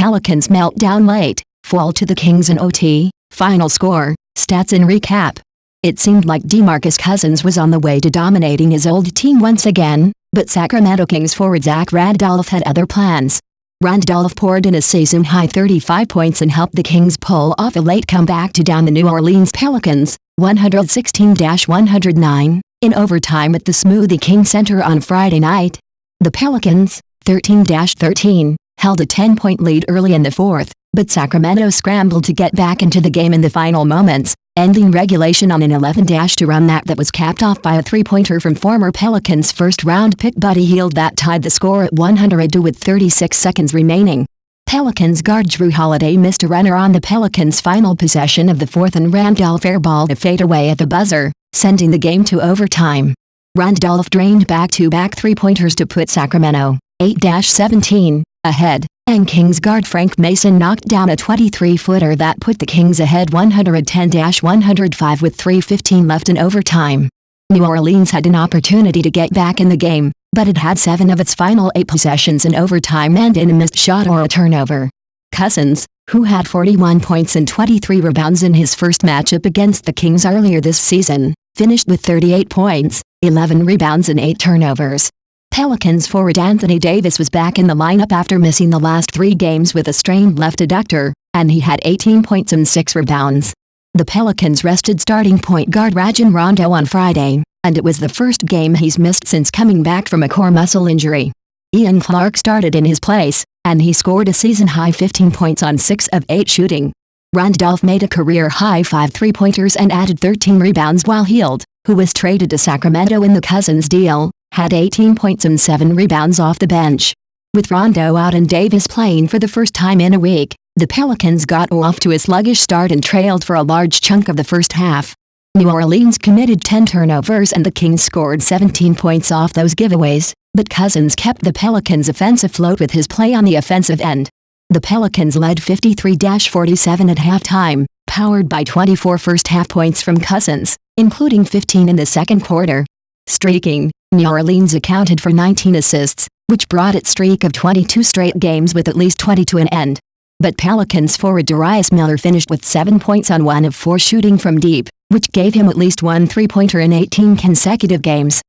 Pelicans melt down late, fall to the Kings in OT. Final score, stats and recap. It seemed like DeMarcus Cousins was on the way to dominating his old team once again, but Sacramento Kings forward Zach Randolph had other plans. Randolph poured in a season-high 35 points and helped the Kings pull off a late comeback to down the New Orleans Pelicans, 116-109, in overtime at the Smoothie King Center on Friday night. The Pelicans, 13-13, held a 10-point lead early in the fourth, but Sacramento scrambled to get back into the game in the final moments, ending regulation on an 11-2 run that was capped off by a three-pointer from former Pelicans first-round pick Buddy Hield that tied the score at 102 with 36 seconds remaining. Pelicans guard Jrue Holiday missed a runner on the Pelicans' final possession of the fourth and Randolph airballed a fadeaway at the buzzer, sending the game to overtime. Randolph drained back-to-back three-pointers to put Sacramento, 8-17, ahead, and Kings guard Frank Mason knocked down a 23-footer that put the Kings ahead 110-105 with 3:15 left in overtime. New Orleans had an opportunity to get back in the game, but it had 7 of its final 8 possessions in overtime and in a missed shot or a turnover. Cousins, who had 41 points and 23 rebounds in his first matchup against the Kings earlier this season, finished with 38 points, 11 rebounds and 8 turnovers. Pelicans forward Anthony Davis was back in the lineup after missing the last 3 games with a strained left adductor, and he had 18 points and 6 rebounds. The Pelicans rested starting point guard Rajon Rondo on Friday, and it was the first game he's missed since coming back from a core muscle injury. Ian Clark started in his place, and he scored a season-high 15 points on 6 of 8 shooting. Randolph made a career-high 5 three-pointers and added 13 rebounds while Hield, who was traded to Sacramento in the Cousins deal, had 18 points and 7 rebounds off the bench. With Rondo out and Davis playing for the first time in a week, the Pelicans got off to a sluggish start and trailed for a large chunk of the first half. New Orleans committed 10 turnovers and the Kings scored 17 points off those giveaways, but Cousins kept the Pelicans' offense afloat with his play on the offensive end. The Pelicans led 53-47 at halftime, powered by 24 first-half points from Cousins, including 15 in the second quarter. Streaking, New Orleans accounted for 19 assists, which brought its streak of 22 straight games with at least 20 to an end. But Pelicans forward Darius Miller finished with 7 points on 1 of 4 shooting from deep, which gave him at least 1 three-pointer in 18 consecutive games.